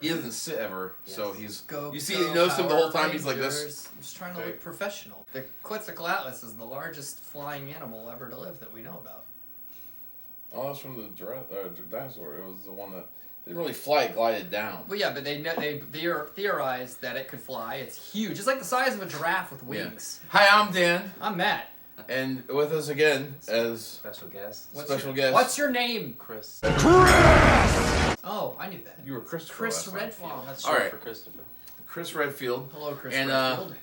He doesn't sit ever, so he's... Go, you see, you notice him the whole time, he's like this. I'm just trying to look professional. The Quetzalcoatl Atlas is the largest flying animal ever to live that we know about. Oh, that's from the dinosaur. It was the one that didn't really fly, it glided down. Well, yeah, but they theorized that it could fly. It's huge. It's like the size of a giraffe with wings. Yeah. Hi, I'm Dan. I'm Matt. And with us again as... Special guest. Guest. What's your name? Chris. Oh, I knew that. You were Christopher. Chris Redfield. Oh, that's all short right. for Christopher. Chris Redfield. Hello, Chris and, Redfield.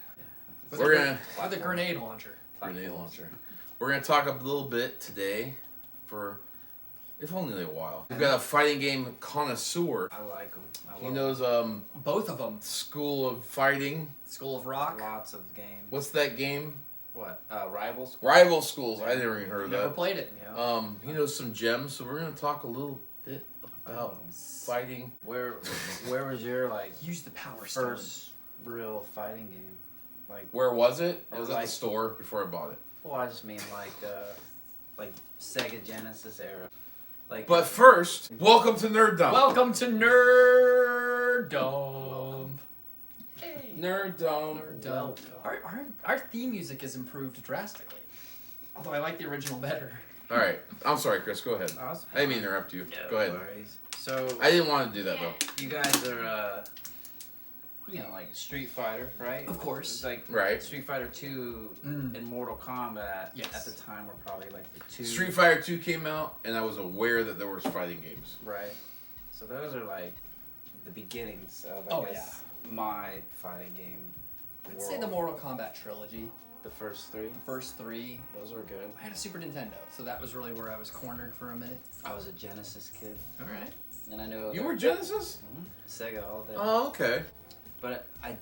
We're gonna... Why the grenade launcher? Grenade launcher. We're gonna talk a little bit today for... if only a while. We've got a fighting game connoisseur. I like him. He knows both of them. School of Fighting. School of Rock. Lots of games. What's that game? What? Rival Schools? Rival Schools. I never even heard of that. Never played it. Yeah. He knows some gems, so we're gonna talk a little bit about fighting. Where was your Use the power stone. first real fighting game? Like Where was it? It Or was at like- the store before I bought it. well, I just mean like Sega Genesis era. Like But first, welcome to Nerd Dump. Welcome to Nerd Dump. Hey. Nerd Dump. Nerd Dump. Our theme music has improved drastically. Although I like the original better. All right. I'm sorry, Chris. Go ahead. Oh, that's I didn't mean to interrupt you. No Go ahead. worries. So I didn't want to do that though. you guys are like Street Fighter, right? Of course. It's like Right. Street Fighter 2 and Mortal Kombat Yes. at the time were probably like the two. Street Fighter 2 came out, and I was aware that there was fighting games. Right. So those are like the beginnings of Oh, I guess my fighting game. I'd say the Mortal Kombat trilogy. The first three. First three. Those were good. I had a Super Nintendo, so that was really where I was cornered for a minute. I was a Genesis kid, Alright. and I know You were Genesis? Sega all day. Oh, okay. But I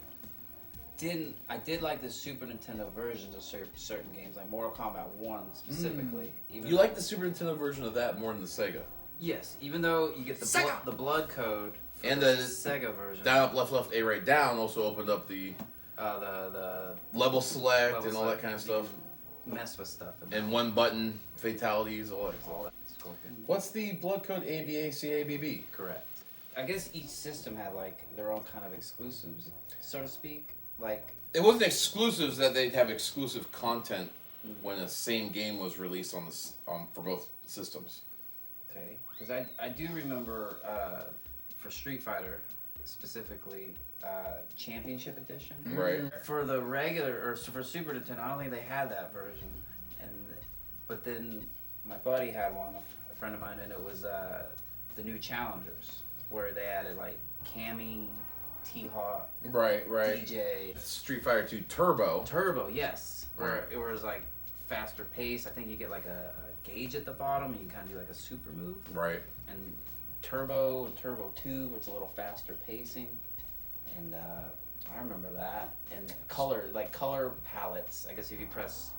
did like the Super Nintendo versions of certain games, like Mortal Kombat 1 specifically. Even You like the Super Nintendo version of that more than the Sega? Yes, even though you get the blood code for And the the Sega version. Down, up, left, A, right, down also opened up the the level select level and all that kind of you stuff. can mess with stuff. And one button fatalities, all that all stuff. that scorpion. What's the blood code ABACABB? Correct. I guess each system had like their own kind of exclusives, so to speak. Like It wasn't exclusives that they'd have exclusive content when the same game was released on for both systems. okay, because I do remember for Street Fighter specifically Championship Edition. Right. For the regular or for Super Nintendo, I don't think they had that version. But then my buddy had one, a friend of mine, and it was the new Challengers, where they added like Cammy, T-Hawk, Right. DJ, Street Fighter 2 Turbo. Turbo, yes, where it was like faster pace. I think you get like a gauge at the bottom, and you can kind of do like a super move. Right. And Turbo and Turbo 2, where it's a little faster pacing. And I remember that. And color palettes. I guess if you press,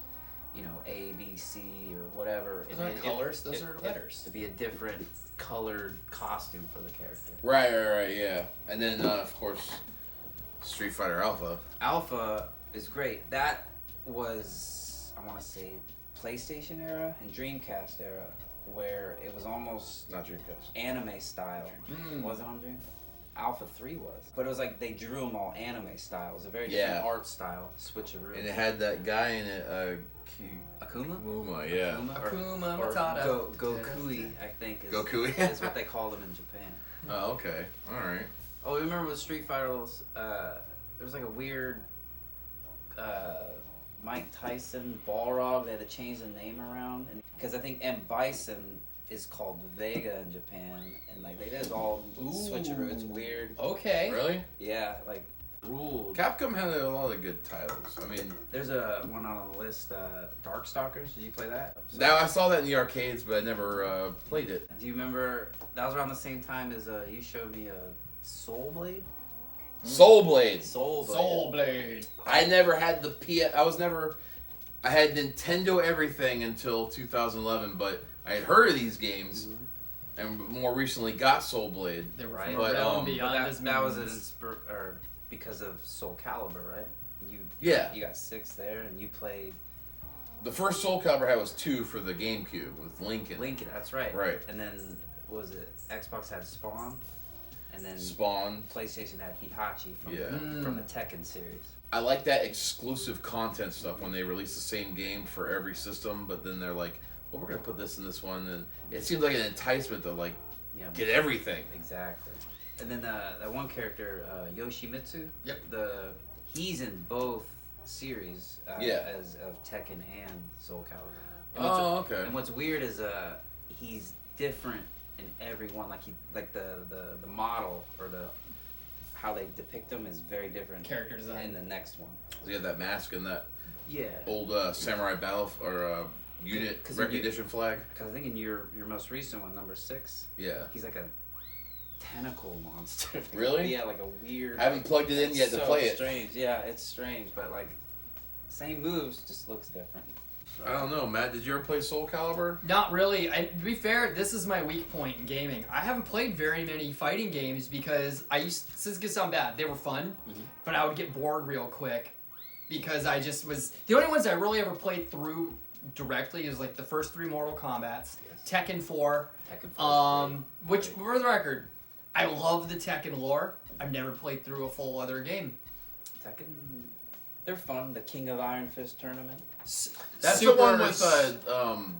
A, B, C, or whatever. Those aren't colors, those are letters. It'd be a different colored costume for the character. Right, yeah. And then, of course, Street Fighter Alpha. Alpha is great. That was, I want to say, PlayStation era and Dreamcast era, where it was almost Not Dreamcast. anime style. Was it on Dreamcast? Alpha 3 was. But it was like they drew them all anime style. It was a very different art style, switcheroo. And it had that guy in it, Akuma? Akuma, yeah. Akuma or Matata. Gokui, I think is what they called him in Japan. Oh, okay. Alright. Oh, remember with Street Fighter, there was like a weird Mike Tyson Balrog. They had to change the name around. Because I think M. Bison is called Vega in Japan. And like they did all switcheroo. It's weird. Okay. Really? Yeah, like ruled. Capcom had a lot of good titles. I mean, There's one on the list, Darkstalkers. Did you play that? now I saw that in the arcades, but I never played it. Do you remember, that was around the same time as you showed me Soul Blade? Soul Blade. Soul Blade. I never had the I had Nintendo everything until 2011, but I had heard of these games, and more recently got Soul Blade. They were Right. from a But, realm beyond his that was means. because of Soul Calibur, right? You got 6 there, and you played The first Soul Calibur I had was 2 for the GameCube with Lincoln. Lincoln. That's right. Right. And then was it Xbox had Spawn, and then Spawn. PlayStation had Hitachi Yeah. from the Tekken series. I like that exclusive content stuff when they release the same game for every system, but then they're like, well, we're going to put this in this one. And it seems like an enticement to, like, get everything. Exactly. And then that one character, Yoshimitsu, Yep. He's in both series as of Tekken and Soul Calibur. Okay. And what's weird is he's different in every one. Like the model or how they depict him is very different. Character design. In the next one. So you have that mask and that Yeah. old samurai battle or unit recognition flag. Because I think in your most recent one, number 6, he's like a tentacle monster. Really? Yeah, like a weird. I haven't plugged it in yet to play it. Strange. Yeah, it's strange, but like same moves, just looks different. I don't know, Matt. Did you ever play Soul Calibur? Not really. To be fair, this is my weak point in gaming. I haven't played very many fighting games because this is gonna sound bad. They were fun, but I would get bored real quick because I just was the only ones I really ever played through directly is like the first 3 Mortal Kombats, Tekken 4. Tekken 4. Which for the record, I love the Tekken lore. I've never played through a full other game. Tekken, they're fun. The King of Iron Fist tournament. That's the one with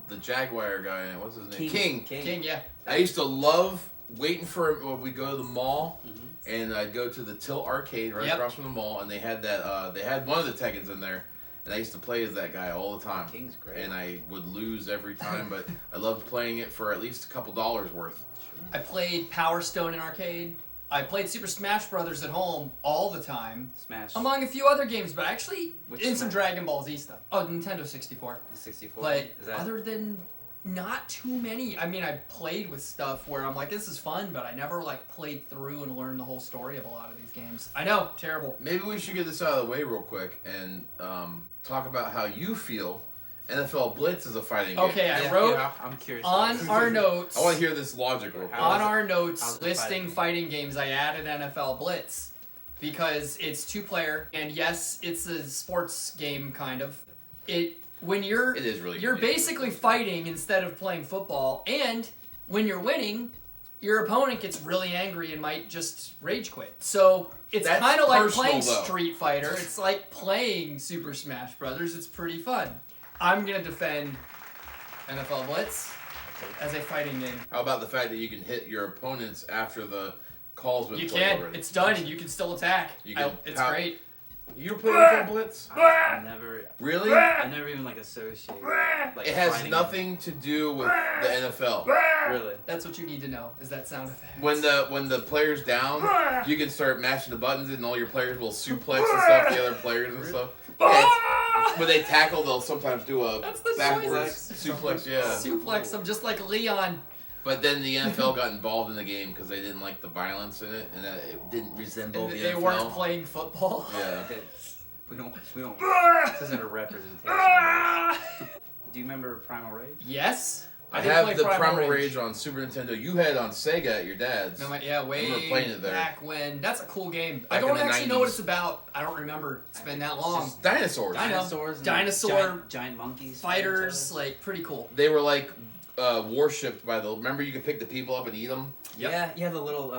the Jaguar guy in it. What's his name? King, yeah. I used to love waiting for when we go to the mall, and I'd go to the Tilt Arcade right across from the mall, and they had that. They had one of the Tekkens in there, and I used to play as that guy all the time. King's great. And I would lose every time, but I loved playing it for at least a couple dollars worth. Sure. I played Power Stone in arcade. I played Super Smash Brothers at home all the time. Smash. Among a few other games, but actually some Dragon Ball Z stuff. Oh, Nintendo 64. The 64. But other than not too many. I mean, I played with stuff where I'm like, this is fun, but I never like played through and learned the whole story of a lot of these games. I know, terrible. Maybe we should get this out of the way real quick and talk about how you feel NFL Blitz is a fighting game. Okay, I wrote I'm curious on our notes. I want to hear this logic real quick. On our notes listing fighting games, I added NFL Blitz because it's 2-player, and yes, it's a sports game kind of. It is really you're basically fighting instead of playing football, and when you're winning, your opponent gets really angry and might just rage quit. So it's kind of like playing Street Fighter. It's like playing Super Smash Brothers. It's pretty fun. I'm going to defend NFL Blitz as a fighting game. How about the fact that you can hit your opponents after the call's been played can. already? It's done, and you can still attack. It's great. You ever played NFL Blitz? I never. Really? I never even associate. It has nothing to do with the NFL. Really? That's what you need to know. Is that sound effect? When the player's down, you can start mashing the buttons, and all your players will suplex and stuff the other players and stuff. Yeah, when they tackle, they'll sometimes do a backwards suplex. Yeah, suplex them just like Leon. But then the NFL got involved in the game because they didn't like the violence in it, and it didn't resemble the NFL. They weren't playing football. Yeah. We don't. This isn't a representation. Do you remember Primal Rage? Yes. I have the Primal Rage on Super Nintendo. You had it on Sega at your dad's. No, yeah, way playing it there. back when. That's a cool game. I don't actually know what it's about. I don't remember. It's been that long. It's just dinosaurs. I know. Dinosaur. Giant monkeys. Fighters, like, pretty cool. They were like worshipped by the. Remember, you could pick the people up and eat them. Yep. Yeah, you have the little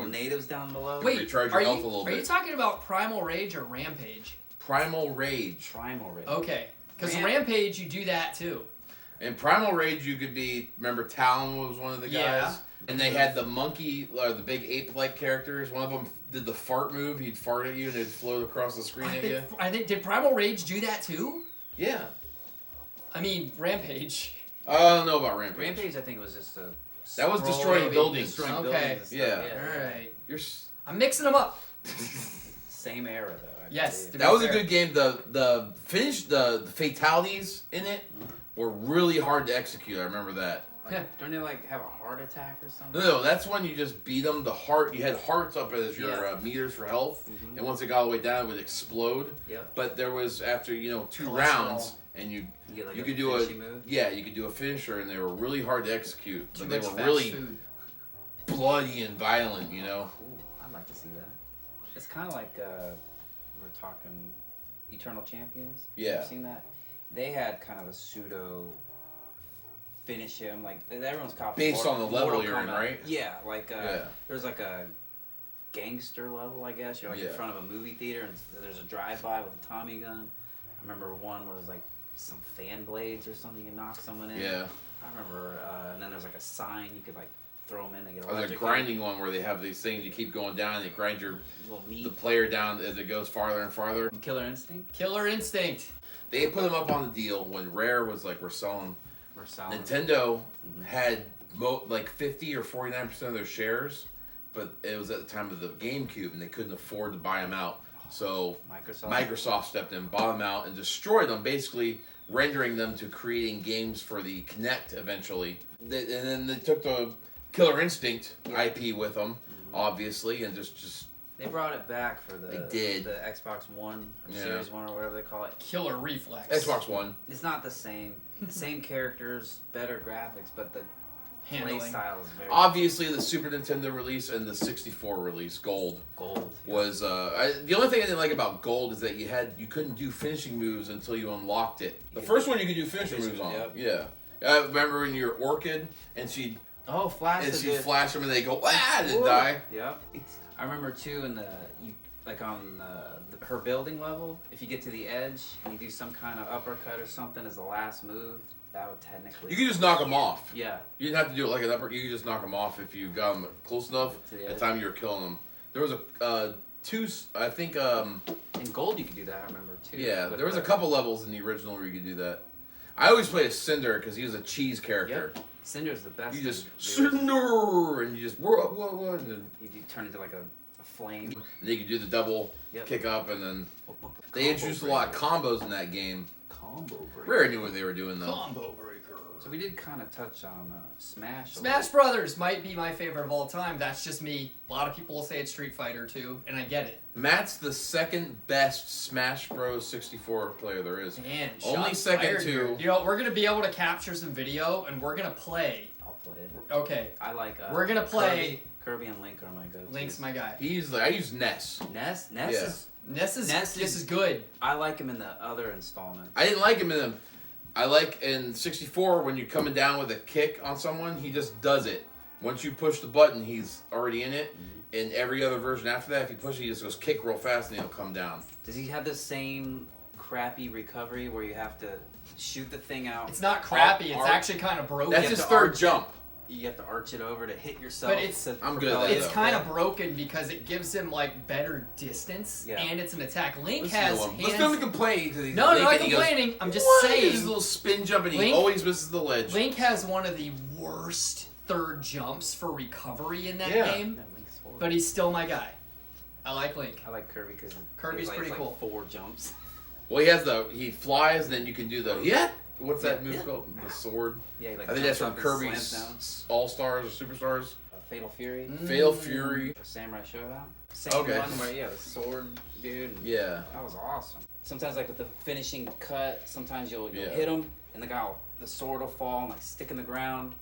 natives down below. Wait, recharge your health a little bit. Are you talking about Primal Rage or Rampage? Primal Rage. Primal Rage. Okay, because Rampage, you do that too. In Primal Rage, you could be. Remember, Talon was one of the guys. Yeah. And they had the monkey, or the big ape-like characters. One of them did the fart move. He'd fart at you, and it'd float across the screen at you. I think did Primal Rage do that too? Yeah. I mean, Rampage. I don't know about Rampage. Rampage, I think, was just a. That was destroying buildings. Okay. Yeah. All right. You're. I'm mixing them up. Same era, though. Yes. That was a good game. The finish, the fatalities in it were really hard to execute. I remember that. Don't they have a heart attack or something? No, that's when you just beat them. The heart, you had hearts up as your meters for health, and once it got all the way down, it would explode. Yep. But there was after 2 rounds, and you could do a move? you could do a finisher, and they were really hard to execute. But they were really bloody and violent. Cool. I'd like to see that. It's kind of like we're talking Eternal Champions. Yeah. You've seen that? They had kind of a pseudo finish him, like everyone's copying. Based on the level Mortal you're in, Kombat. right? Yeah, there was like a gangster level, I guess. You're like in front of a movie theater, and there's a drive-by with a Tommy gun. I remember one where there's like some fan blades or something. You can knock someone in. Yeah. I remember, and then there's like a sign you could like throw them in. They get there's a grinding one where they have these things you keep going down and they grind the player down as it goes farther and farther. Killer Instinct. Killer Instinct. They put them up on the deal when Rare was like, we're selling. Nintendo had like 50 or 49% of their shares, but it was at the time of the GameCube and they couldn't afford to buy them out. So Microsoft stepped in, bought them out, and destroyed them, basically rendering them to creating games for the Kinect eventually. And then they took the Killer Instinct IP with them, obviously, and just they brought it back for the Xbox One, or Series 1, or whatever they call it. Killer Reflex. Xbox One. It's not the same. Same characters, better graphics, but the play style is very... Obviously, the Super Nintendo release and the 64 release, Gold, was... the only thing I didn't like about Gold is that you couldn't do finishing moves until you unlocked it. The first one you could do finishing moves on. Yeah. I remember when you were Orchid, and she'd... Oh, flash and she'd flash them, and they go, and die. Yep. I remember, too, in on her building level, if you get to the edge and you do some kind of uppercut or something as the last move, that would technically... You could just knock them off. Yeah. You didn't have to do it like an uppercut. You could just knock them off if you got them close enough at the time you were killing them. There was I think... in Gold you could do that, I remember, too. Yeah, there was a couple levels in the original where you could do that. I always played as Cinder because he was a cheese character. Yep. Cinder's the best. You just... Cinder! And you just... Whoa, and then... You turn into like a flame. And you could do the double kick up, and then... They introduced a lot of combos in that game. Combo breaker. Rare knew what they were doing, though. Combo breaker. So we did kind of touch on Smash. Smash Brothers might be my favorite of all time. That's just me. A lot of people will say it's Street Fighter 2, and I get it. Matt's the second best Smash Bros. 64 player there is. Man, only second to... You know, we're going to be able to capture some video, and we're going to play. I'll play it. Okay. I like... we're going to play... Kirby and Link are my go-to. Link's my guy. I use Ness. Ness is just as good. I like him in the other installment. I didn't like him in them. I like in 64 when you're coming down with a kick on someone, he just does it. Once you push the button, he's already in it. In every other version after that, if you push it, he just goes kick real fast and he'll come down. Does he have the same crappy recovery where you have to shoot the thing out? It's not crappy. It's actually kind of broken. That's his third jump. You have to arch it over to hit yourself. But I'm good at that. It's kind of broken because it gives him like better distance and it's an attack. Link has hands. Let's not complain. No, I'm not complaining. I'm just saying. His little spin jump and he always misses the ledge. Link has one of the worst third jumps for recovery in that game. But he's still my guy. I like Link. I like Kirby because Kirby's pretty cool. 4 jumps. Well, he flies and then you can do the what's that move called? The sword. Yeah, I think that's from Kirby's All Stars or Superstars. Fatal Fury. Fatal Fury. Samurai Showdown. Same one where the sword dude. Yeah. That was awesome. Sometimes like with the finishing cut, sometimes you'll hit him and the sword will fall and like stick in the ground.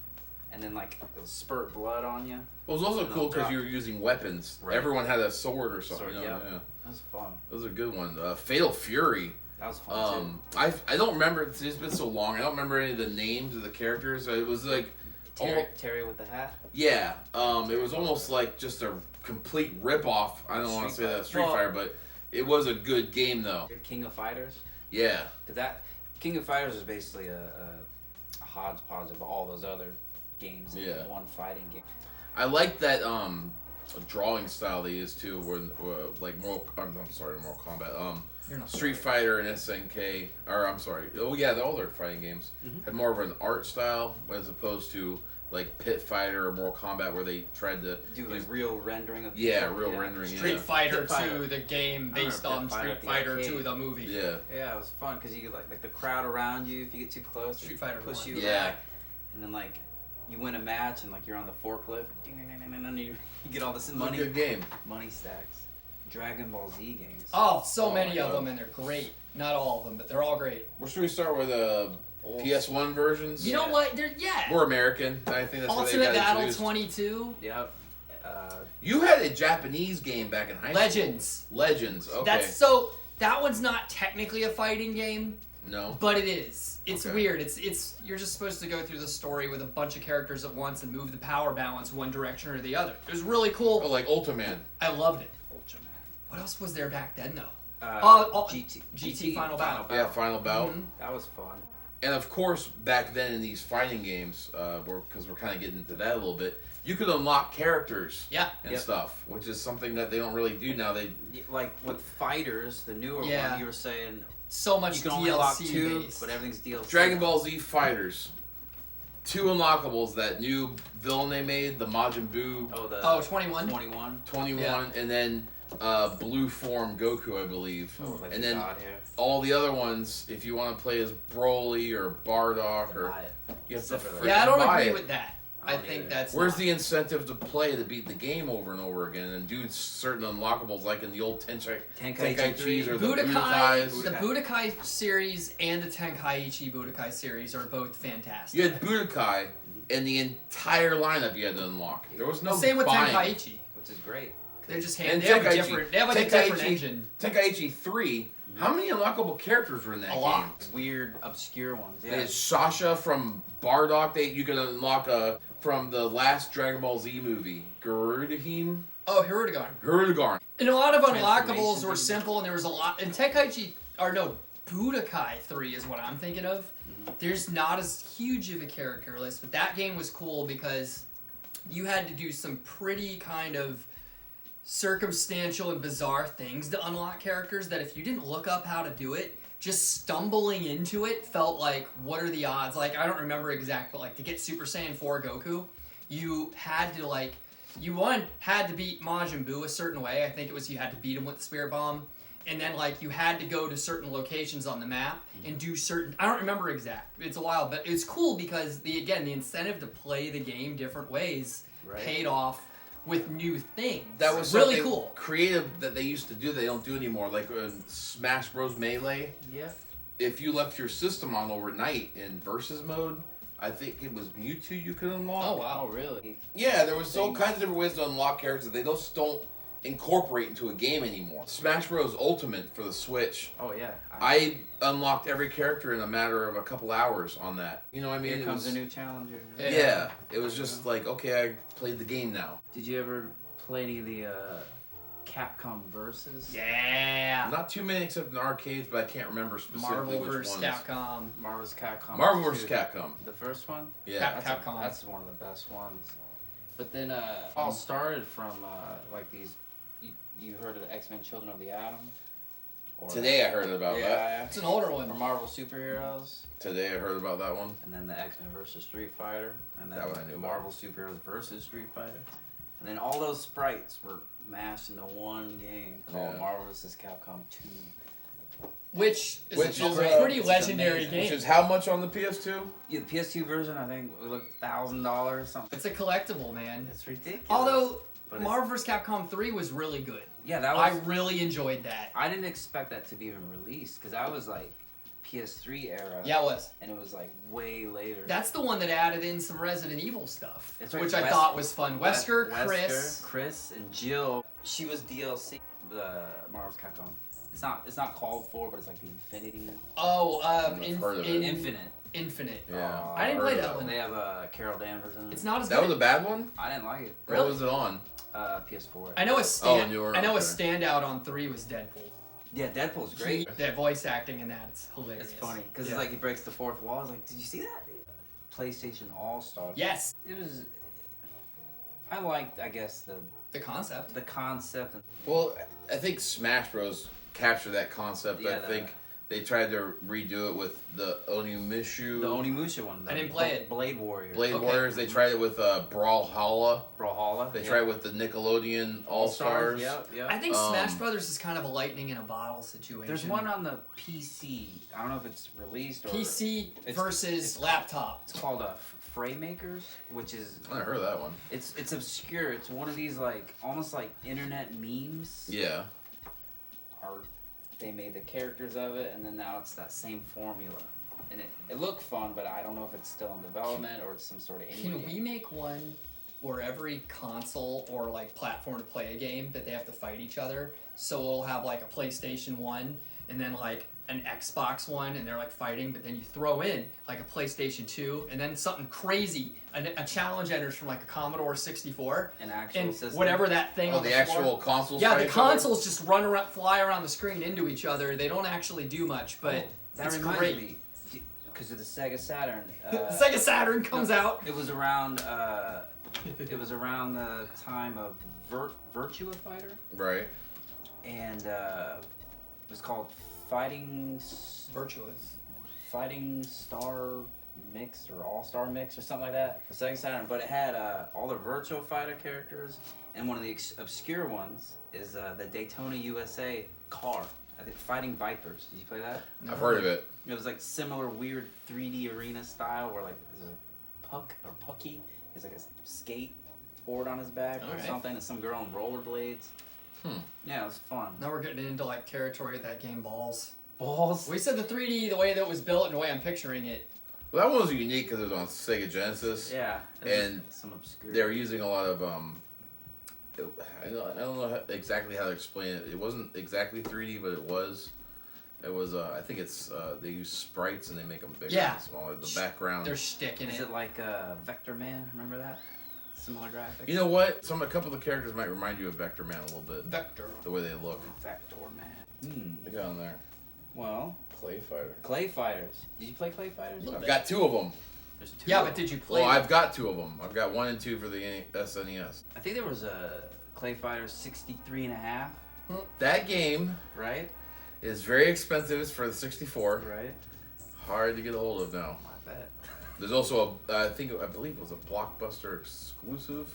And then, like, it'll spurt blood on you. Well, it was also cool because you were using weapons. Right. Everyone had a sword or something. Yeah. That was fun. That was a good one. Fatal Fury. That was fun, too. I don't remember. It's been so long. I don't remember any of the names of the characters. It was like... Terry with the hat? Yeah. It was almost like just a complete rip-off. I don't want to say that Street Fighter, but it was a good game, though. King of Fighters? Yeah. King of Fighters is basically a hodgepodge of all those other games in one fighting game. I like that drawing style they use too, where like Mortal Kombat, Street Fighter and SNK, or I'm sorry, all their fighting games had more of an art style as opposed to like Pit Fighter or Mortal Kombat where they tried to do like real rendering of rendering. Street Fighter 2, the game based on Street Fighter 2, the movie. Yeah, it was fun because you like the crowd around you if you get too close, Street Fighter push you back, and then like. You win a match and like you're on the forklift, you get all this money. Good game. Money stacks. Dragon Ball Z games. Oh, so many of them, and they're great. Not all of them, but they're all great. Where should we start with PS1 versions? You know what? We're American. I think that's Ultimate what they got Battle introduced. 22. Yep. You had a Japanese game back in high school. Legends. Okay. That one's not technically a fighting game, No. But it is. It's weird. It's you're just supposed to go through the story with a bunch of characters at once and move the power balance one direction or the other. It was really cool. Oh, like Ultraman. I loved it. Ultraman. What else was there back then, though? GT Final Bout. Yeah, Final Bout. Mm-hmm. That was fun. And of course, back then in these fighting games, because we're kind of getting into that a little bit, you could unlock characters and stuff, which is something that they don't really do now. They like with fighters, the newer one, you were saying so much you can DLC only unlock 2, based. but everything's DLC. Dragon Ball Z Fighters. 2 unlockables, that new villain they made, the Majin Buu. 21. 21, and then blue form Goku, I believe. Like and then all the other ones, if you want to play as Broly or Bardock, or you have to I don't agree it. with that. I think that's Where's the incentive to play to beat the game over and over again and do certain unlockables like in the old Tenkaichis or the Budokais? The Budokai series and the Tenkaichi Budokai series are both fantastic. You had Budokai and the entire lineup you had to unlock. There was no same with buying. Tenkaichi, which is great. They're just they have a different engine. Tenkaichi 3. How many unlockable characters were in that game? A lot. Weird, obscure ones. Yeah. There's Sasha from Bardock. You can unlock from the last Dragon Ball Z movie, Garudahim. Oh, Hirudegarn. And a lot of unlockables were simple, and there was a lot. And Tenkaichi, Budokai 3 is what I'm thinking of. Mm-hmm. There's not as huge of a character list, but that game was cool because you had to do some pretty kind of circumstantial and bizarre things to unlock characters that if you didn't look up how to do it, just stumbling into it felt like, what are the odds? Like, I don't remember exact, but like to get Super Saiyan 4 Goku, you had to had to beat Majin Buu a certain way. I think it was you had to beat him with the Spirit Bomb. And then like you had to go to certain locations on the map and do certain, I don't remember exact, it's a while, but it's cool because the incentive to play the game different ways paid off with new things. That was really cool. Creative that they used to do. They don't do anymore. Like Smash Bros. Melee. Yeah. If you left your system on overnight in versus mode, I think it was Mewtwo you could unlock. Oh wow, really? Yeah, there was all kinds of different ways to unlock characters that they just don't incorporate into a game anymore. Smash Bros. Ultimate for the Switch. Oh yeah. I unlocked every character in a matter of a couple hours on that. You know what I mean? Here comes a new challenger. Right? Yeah. It was just like, okay, I played the game now. Did you ever play any of the Capcom Versus? Yeah. Not too many except in arcades, but I can't remember specifically Marvel which ones. Marvel's Capcom. Marvel vs. Capcom. The first one? Yeah. Capcom. That's one of the best ones. But then all started from like these. You heard of the X-Men Children of the Atom? Today I heard about that. Yeah. It's an older one. Or Marvel Superheroes. Today I heard about that one. And then the X-Men versus Street Fighter. And then that one I knew Marvel Superheroes versus Street Fighter. And then all those sprites were mashed into one game called Marvel vs. Capcom 2. Which is a pretty legendary game. Which is how much on the PS2? Yeah, the PS2 version, I think, it looked $1,000 or something. It's a collectible, man. It's ridiculous. Although Marvel vs. Capcom 3 was really good. Yeah, that was. I really enjoyed that. I didn't expect that to be even released because I was like PS3 era. Yeah, it was. And it was like way later. That's the one that added in some Resident Evil stuff, which I thought was fun. Wesker, Chris, and Jill. She was DLC. The Marvel's Capcom. It's not called for, but it's like the Infinity. Oh, Infinite. Infinite. Yeah. I didn't play that one. They have Carol Danvers in it. It's not as good. That was a bad one? I didn't like it. Really? What was it on? PS4. I know a standout on 3 was Deadpool. Yeah, Deadpool's great. That voice acting in that, it's hilarious. It's funny because it's like he breaks the fourth wall. I was like, did you see that? PlayStation All-Star. Yes. It was. I liked, I guess, the concept. The concept. Well, I think Smash Bros. Captured that concept. Yeah, I think they tried to redo it with the Onimusha. The Onimusha one. I didn't play it. Blade Warriors. Warriors. They tried it with Brawlhalla. They tried it with the Nickelodeon All-Stars. Yeah. I think Smash Brothers is kind of a lightning in a bottle situation. There's one on the PC. I don't know if it's released or... PC versus laptop. It's called Fraymakers, which is... I never heard of that one. It's obscure. It's one of these like almost like internet memes. Yeah. They made the characters of it, and then now it's that same formula. And it looked fun, but I don't know if it's still in development or it's some sort of indie Can game. we make one where every console or like platform to play a game that they have to fight each other? So it'll have like a PlayStation 1, and then like an Xbox one, and they're like fighting, but then you throw in like a PlayStation 2, and then something crazy, a challenge enters from like a Commodore 64, an actual and system. whatever that thing. Oh, the actual consoles. Yeah, the consoles just run around, fly around the screen into each other. They don't actually do much, but that it's reminds great. me. Because of the Sega Saturn. The Sega Saturn comes out. It was around. It was around the time of Virtua Fighter. Right. And it was called Fighting Star Mix or All Star Mix or something like that for Sega Saturn. But it had all the Virtua Fighter characters, and one of the obscure ones is the Daytona USA car. I think Fighting Vipers. Did you play that? I've heard of it. It was like similar weird 3D arena style where like there's a Puck or Pucky. There's like a skateboard on his back or something, and some girl on rollerblades. Yeah, it was fun. Now we're getting into like territory of that game Balls. Balls? We said the 3D, the way that it was built and the way I'm picturing it. Well, that one was unique because it was on Sega Genesis. Yeah. And some obscure. they were using a lot of I don't know exactly how to explain it. It wasn't exactly 3D, but it was. It was. I think it's. They use sprites and they make them bigger and smaller. The background. They're sticking it. Is it like Vector Man? Remember that? Similar graphics. You know what? A couple of the characters might remind you of Vector Man a little bit. Vector. The way they look. Vector Man. They got on there. Well. Clay Fighter. Clay Fighters. Did you play Clay Fighters? I've got 2 of them. There's 2. Yeah, but did you play? Well, I've got 2 of them. I've got 1 and 2 for the SNES. I think there was a Clay Fighters 63.5. That game, right, is very expensive. It's for the 64. Right. Hard to get a hold of now. I bet. There's also I believe it was a Blockbuster exclusive.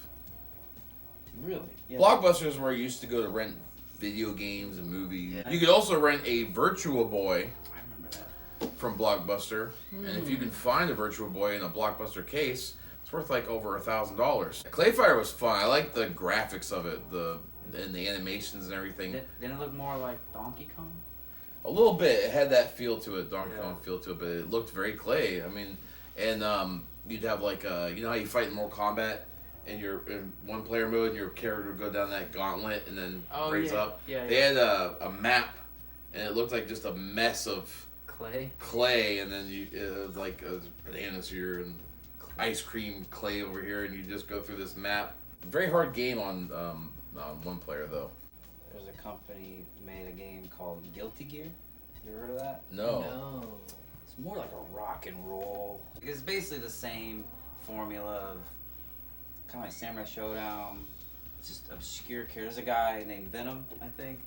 Really? Yeah. Blockbuster is where you used to go to rent video games and movies. Yeah. You could also rent a Virtual Boy. I remember that. From Blockbuster, and if you can find a Virtual Boy in a Blockbuster case, it's worth like over $1,000. Clay Fighter was fun. I like the graphics of it, and the animations and everything. Didn't it look more like Donkey Kong? A little bit. It had that feel to it, Donkey Kong feel to it, but it looked very Clay. I mean, and you'd have like you know how you fight in Mortal Kombat, and you're in one player mode, and your character would go down that gauntlet and then raise up. Yeah. They had a map, and it looked like just a mess of clay, and then it was like bananas here and ice cream clay over here, and you just go through this map. Very hard game on one player though. There's a company made a game called Guilty Gear. You ever heard of that? No. It's more like a rock and roll. It's basically the same formula of kind of like Samurai Showdown. It's just obscure characters. There's a guy named Venom, I think.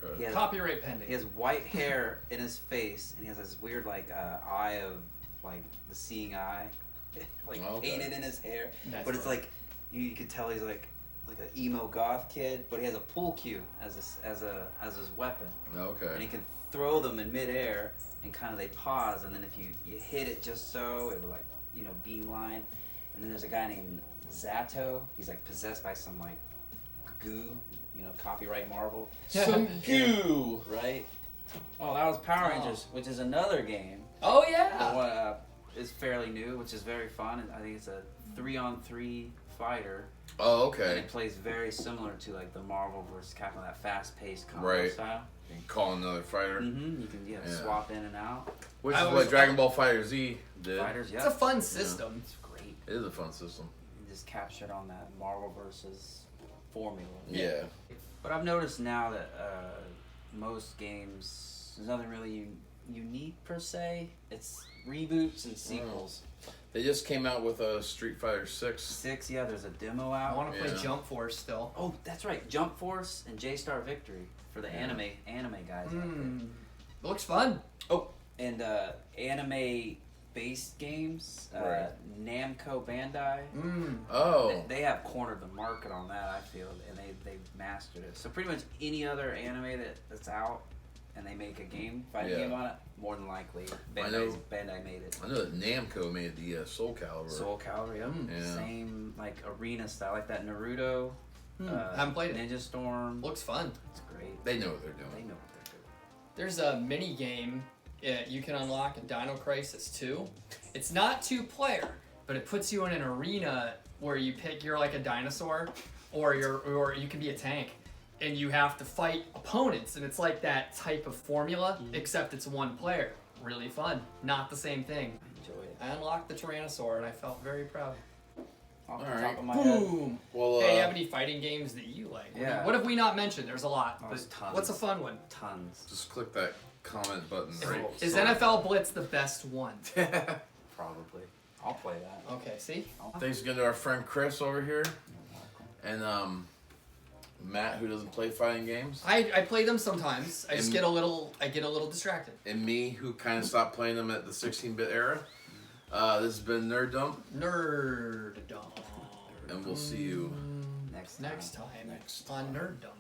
Okay. Copyright pending. He has white hair in his face, and he has this weird eye of like the seeing eye, like painted in his hair. But it's like you could tell he's like an emo goth kid, but he has a pool cue as his weapon. Okay. And he can throw them in midair, and kind of they pause, and then if you hit it just so, it would like beamline. And then there's a guy named Zato. He's like possessed by some like goo. Copyright Marvel. Some goo! Right? Oh, that was Power Rangers, which is another game. Oh, yeah! Is fairly new, which is very fun. I think it's a 3-on-3 fighter. Oh, okay. And it plays very similar to like the Marvel vs. Capcom, that fast-paced combo style. You can call another fighter. Mm-hmm. You can swap in and out. Which is what Dragon Ball Fighter Z did. It's a fun system. Yeah. It's great. It is a fun system. You just captured on that Marvel versus formula. Yeah. But I've noticed now that most games, there's nothing really unique per se. It's reboots and sequels. They just came out with a Street Fighter 6. Yeah, there's a demo out. I want to play Jump Force still. Oh, that's right, Jump Force and J-Star Victory for the anime guys out there. It looks fun. Oh, and anime-based games, Namco Bandai. Oh. They have cornered the market on that, I feel, and they've mastered it. So pretty much any other anime that's out and they make a fighting game on it, more than likely Bandai made it. I know that Namco made the Soul Calibur. Soul Calibur, yeah. Same like arena style, like that Naruto. Haven't played it. Ninja Storm. Looks fun. It's great. They know what they're doing. There's a mini game you can unlock in Dino Crisis 2. It's not 2-player, but it puts you in an arena where you're like a dinosaur, or you can be a tank. and you have to fight opponents, and it's like that type of formula, except it's one player. Really fun. Not the same thing. I enjoyed it. I unlocked the Tyrannosaur, and I felt very proud. Off the All top right. of my head. Boom! Well, Hey, you have any fighting games that you like? Yeah. What have we not mentioned? There's a lot. Oh, there's But tons. what's a fun one? Tons. just click that comment button. Right. Is NFL Blitz the best one? Probably. I'll play that. Okay, see? Thanks again to our friend Chris over here, and Matt, who doesn't play fighting games, I play them sometimes. I just get a little distracted. and me, who kind of stopped playing them at the 16-bit era. This has been Nerd Dump, Nerd Dump. and we'll see you Next Next time on Nerd Dump.